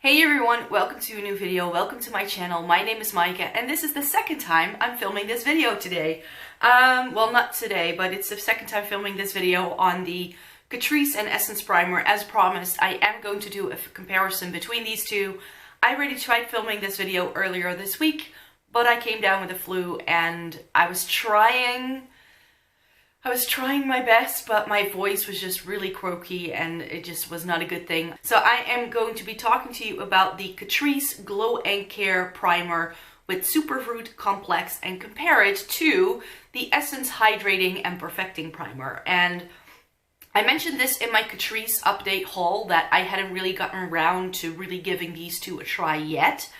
Hey everyone, welcome to a new video, welcome to my channel. My name is Maaike and this is the second time I'm filming this video today. Well, not today, but it's the second time filming this video on the Catrice and Essence Primer. As promised, I am going to do a comparison between these two. I already tried filming this video earlier this week, but I came down with the flu and I was trying my best, but my voice was just really croaky and it just was not a good thing. So I am going to be talking to you about the Catrice Glow Care Primer with Superfruit Complex and compare it to the Essence Hydrating and Perfecting Primer. And I mentioned this in my Catrice update haul that I hadn't really gotten around to really giving these two a try yet.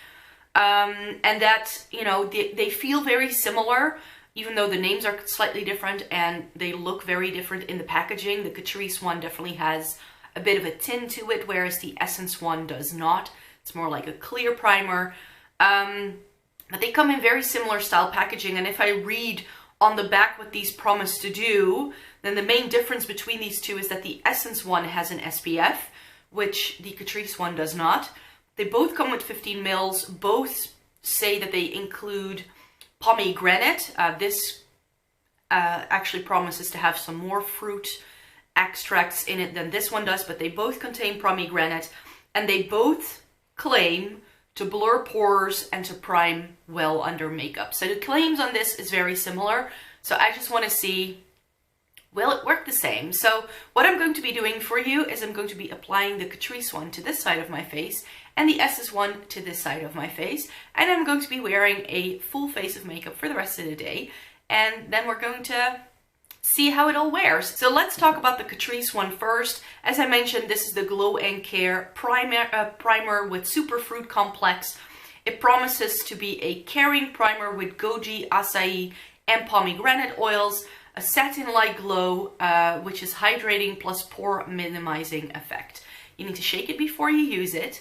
And that, you know, they feel very similar, even though the names are slightly different and they look very different in the packaging. The Catrice one definitely has a bit of a tint to it, whereas the Essence one does not. It's more like a clear primer. But they come in very similar style packaging, and if I read on the back what these promise to do, then the main difference between these two is that the Essence one has an SPF, which the Catrice one does not. They both come with 15 mils, both say that they include pomegranate. This actually promises to have some more fruit extracts in it than this one does, but they both contain pomegranate and they both claim to blur pores and to prime well under makeup. So the claims on this is very similar. So I just want to see, will it work the same? So what I'm going to be doing for you is I'm going to be applying the Catrice one to this side of my face and the Essence one to this side of my face. And I'm going to be wearing a full face of makeup for the rest of the day. And then we're going to see how it all wears. So let's talk about the Catrice one first. As I mentioned, this is the Glow Care primer with Superfruit Complex. It promises to be a caring primer with goji, acai, and pomegranate oils, a satin-like glow, which is hydrating plus pore minimizing effect. You need to shake it before you use it.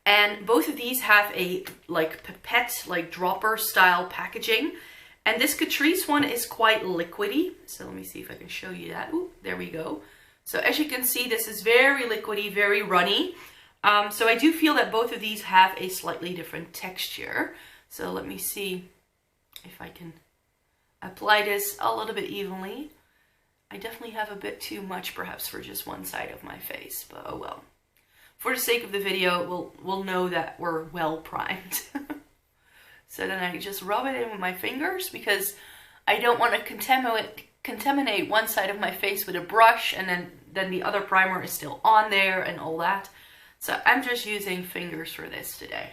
And both of these have a like pipette, like dropper style packaging. And this Catrice one is quite liquidy. So let me see if I can show you that. Ooh, there we go. So as you can see, this is very liquidy, very runny. So I do feel that both of these have a slightly different texture. So let me see if I can apply this a little bit evenly. I definitely have a bit too much perhaps for just one side of my face, but oh well. For the sake of the video, we'll know that we're well primed. So then I just rub it in with my fingers because I don't want to contaminate one side of my face with a brush and then the other primer is still on there and all that. So I'm just using fingers for this today.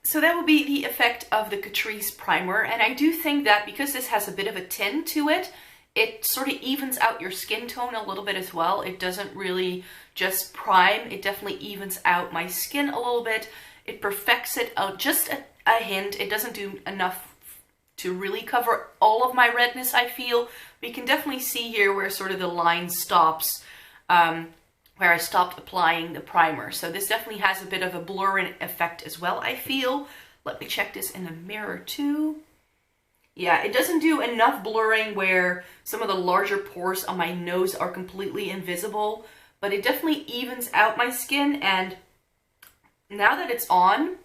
So that will be the effect of the Catrice primer, and I do think that because this has a bit of a tint to it, it sort of evens out your skin tone a little bit as well. It doesn't really just prime, it definitely evens out my skin a little bit. It perfects it out just a hint. It doesn't do enough to really cover all of my redness, I feel. But you can definitely see here where sort of the line stops, where I stopped applying the primer. So this definitely has a bit of a blurring effect as well, I feel. Let me check this in the mirror too. Yeah, it doesn't do enough blurring where some of the larger pores on my nose are completely invisible, but it definitely evens out my skin, and now that it's on,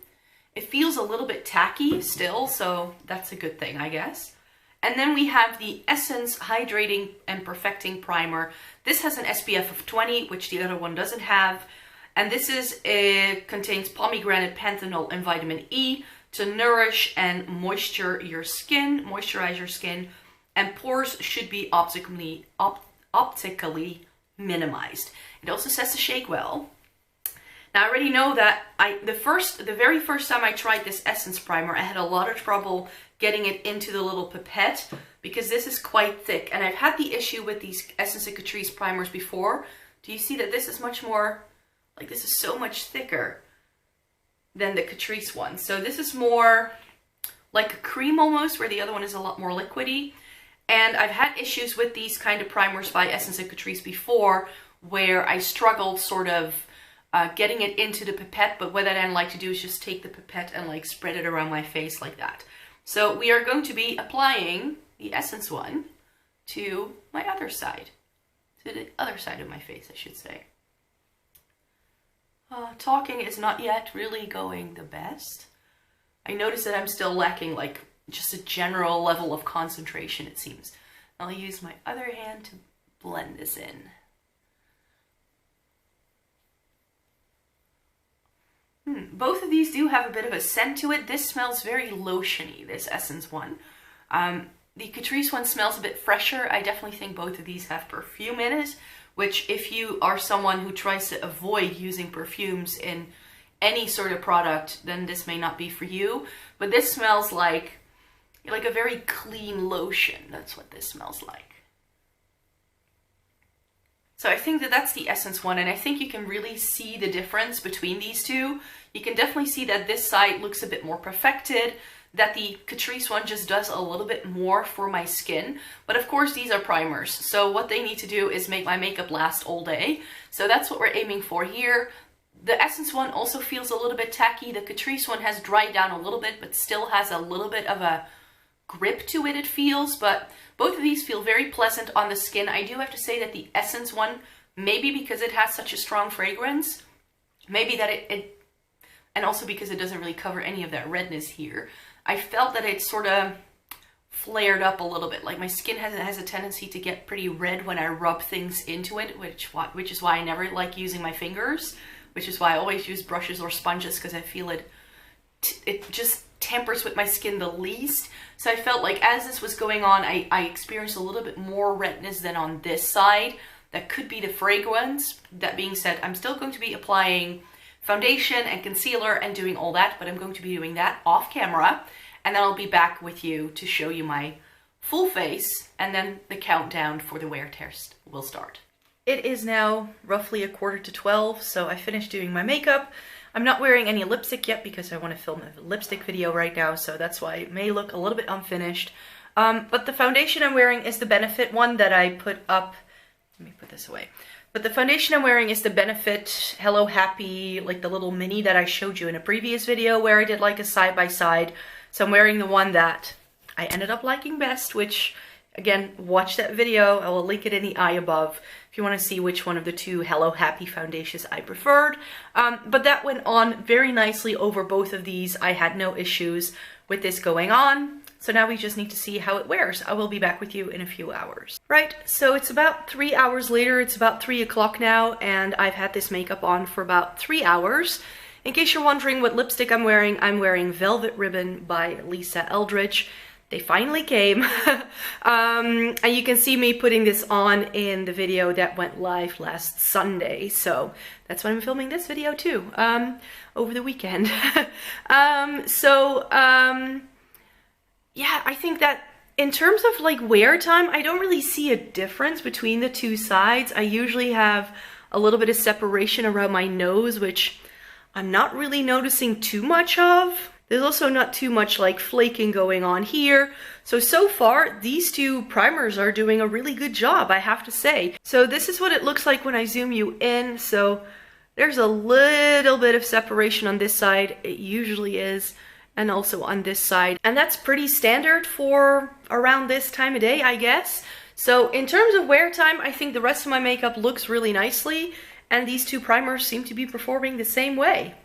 it feels a little bit tacky still, so that's a good thing, I guess. And then we have the Essence Hydrating and Perfecting Primer. This has an SPF of 20, which the other one doesn't have. And this contains pomegranate, panthenol, and vitamin E to nourish and moisturize your skin, and pores should be optically minimized. It also says to shake well. Now I already know that the very first time I tried this Essence primer, I had a lot of trouble getting it into the little pipette because this is quite thick, and I've had the issue with these Essence and Catrice primers before. Do you see that this is much more, like this is so much thicker than the Catrice one. So this is more like a cream almost, where the other one is a lot more liquidy. And I've had issues with these kind of primers by Essence and Catrice before, where I struggled sort of getting it into the pipette, but what I then like to do is just take the pipette and like spread it around my face like that. So we are going to be applying the Essence one to my other side. to the other side of my face, I should say. Talking is not yet really going the best. I notice that I'm still lacking like just a general level of concentration, it seems. I'll use my other hand to blend this in. Both of these do have a bit of a scent to it. This smells very lotiony, this Essence one. The Catrice one smells a bit fresher. I definitely think both of these have perfume in it, which if you are someone who tries to avoid using perfumes in any sort of product, then this may not be for you. But this smells like a very clean lotion. That's what this smells like. So I think that that's the Essence one, and I think you can really see the difference between these two. You can definitely see that this side looks a bit more perfected, that the Catrice one just does a little bit more for my skin. But of course these are primers, so what they need to do is make my makeup last all day. So that's what we're aiming for here. The Essence one also feels a little bit tacky. The Catrice one has dried down a little bit, but still has a little bit of a grip to it, it feels. But both of these feel very pleasant on the skin. I do have to say that the Essence one, maybe because it has such a strong fragrance, maybe that and also because it doesn't really cover any of that redness here, I felt that it sort of flared up a little bit. Like my skin has a tendency to get pretty red when I rub things into it, which is why I never like using my fingers, which is why I always use brushes or sponges, because I feel it just tempers with my skin the least. So I felt like as this was going on, I experienced a little bit more redness than on this side. That could be the fragrance. That being said, I'm still going to be applying foundation and concealer and doing all that, but I'm going to be doing that off camera, and then I'll be back with you to show you my full face, and then the countdown for the wear test will start. It is now roughly 11:45, so I finished doing my makeup. I'm not wearing any lipstick yet because I want to film a lipstick video right now, so that's why it may look a little bit unfinished. But the foundation I'm wearing is the Benefit one that I put up. Let me put this away. But the foundation I'm wearing is the Benefit Hello Happy, like the little mini that I showed you in a previous video where I did like a side-by-side. So I'm wearing the one that I ended up liking best, which, again, watch that video. I will link it in the eye above if you want to see which one of the two Hello Happy foundations I preferred. But that went on very nicely over both of these. I had no issues with this going on. So now we just need to see how it wears. I will be back with you in a few hours. Right, so it's about 3 hours later. It's about 3 o'clock now, and I've had this makeup on for about 3 hours. In case you're wondering what lipstick I'm wearing Velvet Ribbon by Lisa Eldridge. They finally came. And you can see me putting this on in the video that went live last Sunday. So that's when I'm filming this video too, over the weekend. Yeah, I think that in terms of like wear time, I don't really see a difference between the two sides. I usually have a little bit of separation around my nose, which I'm not really noticing too much of. There's also not too much like flaking going on here. So far, these two primers are doing a really good job, I have to say. So this is what it looks like when I zoom you in. So there's a little bit of separation on this side. It usually is. And also on this side. And that's pretty standard for around this time of day, I guess. So in terms of wear time, I think the rest of my makeup looks really nicely. And these two primers seem to be performing the same way.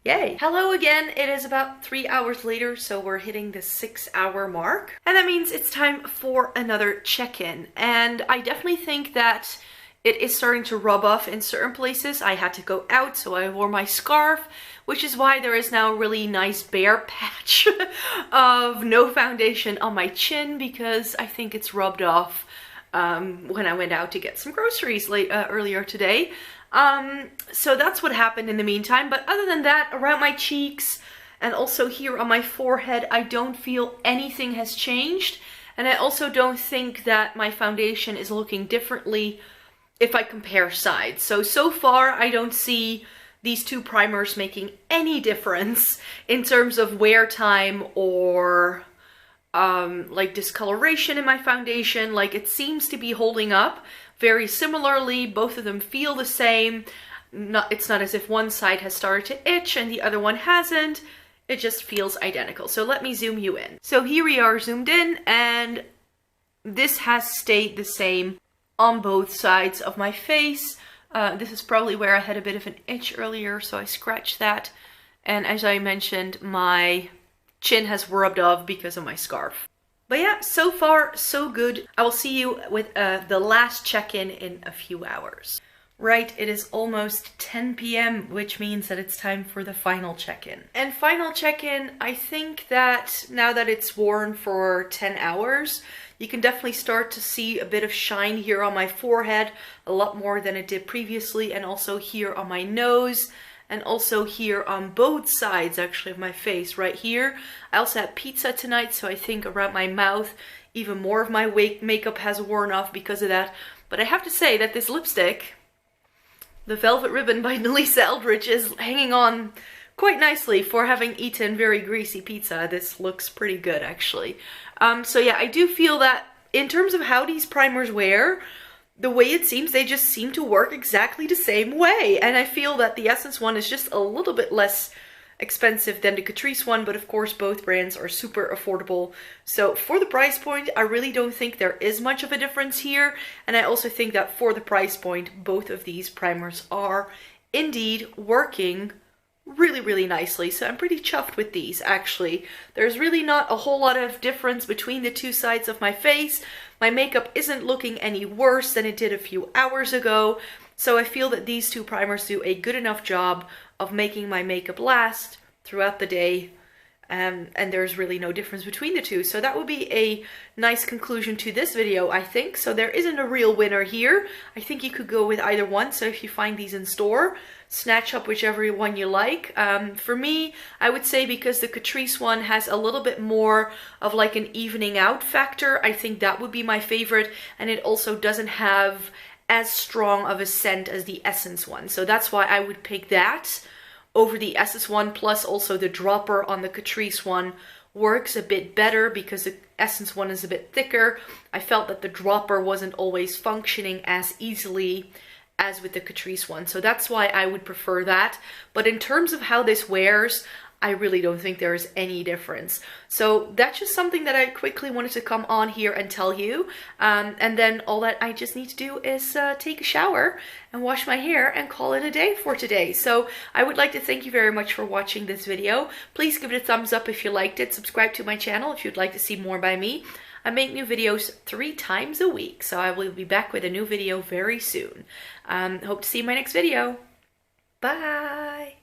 Yay! Hello again, it is about 3 hours later, so we're hitting the 6-hour mark. And that means it's time for another check-in. And I definitely think that it is starting to rub off in certain places. I had to go out, so I wore my scarf, which is why there is now a really nice bare patch of no foundation on my chin, because I think it's rubbed off when I went out to get some groceries earlier today. So that's what happened in the meantime. But other than that, around my cheeks and also here on my forehead, I don't feel anything has changed. And I also don't think that my foundation is looking differently if I compare sides. So far, I don't see these two primers making any difference in terms of wear time or like discoloration in my foundation. Like, it seems to be holding up very similarly. Both of them feel the same. It's not as if one side has started to itch and the other one hasn't. It just feels identical. So let me zoom you in. So here we are zoomed in, and this has stayed the same on both sides of my face. This is probably where I had a bit of an itch earlier, so I scratched that. And as I mentioned, my chin has rubbed off because of my scarf. But yeah, so far so good. I will see you with the last check-in in a few hours. Right, it is almost 10 p.m, which means that it's time for the final check-in. And final check-in, I think that now that it's worn for 10 hours, you can definitely start to see a bit of shine here on my forehead, a lot more than it did previously, and also here on my nose, and also here on both sides actually of my face, right here. I also had pizza tonight, so I think around my mouth, even more of my makeup has worn off because of that. But I have to say that this lipstick, the Velvet Ribbon by Eldridge, is hanging on quite nicely for having eaten very greasy pizza. This looks pretty good actually. So yeah, I do feel that in terms of how these primers wear, the way it seems, they just seem to work exactly the same way. And I feel that the Essence one is just a little bit less expensive than the Catrice one, but of course both brands are super affordable. So for the price point, I really don't think there is much of a difference here. And I also think that for the price point, both of these primers are indeed working really, really nicely. So I'm pretty chuffed with these actually. There's really not a whole lot of difference between the two sides of my face. My makeup isn't looking any worse than it did a few hours ago. So I feel that these two primers do a good enough job of making my makeup last throughout the day, and there's really no difference between the two. So that would be a nice conclusion to this video, I think. So there isn't a real winner here. I think you could go with either one. So if you find these in store, snatch up whichever one you like. For me, I would say because the Catrice one has a little bit more of like an evening out factor, I think that would be my favorite. And it also doesn't have as strong of a scent as the Essence one. So that's why I would pick that over the Essence one. Plus also the dropper on the Catrice one works a bit better because the Essence one is a bit thicker. I felt that the dropper wasn't always functioning as easily as with the Catrice one. So that's why I would prefer that. But in terms of how this wears, I really don't think there is any difference. So that's just something that I quickly wanted to come on here and tell you. And then all that I just need to do is take a shower and wash my hair and call it a day for today. So I would like to thank you very much for watching this video. Please give it a thumbs up if you liked it. Subscribe to my channel if you'd like to see more by me. I make new videos 3 times a week, so I will be back with a new video very soon. Hope to see you in my next video. Bye!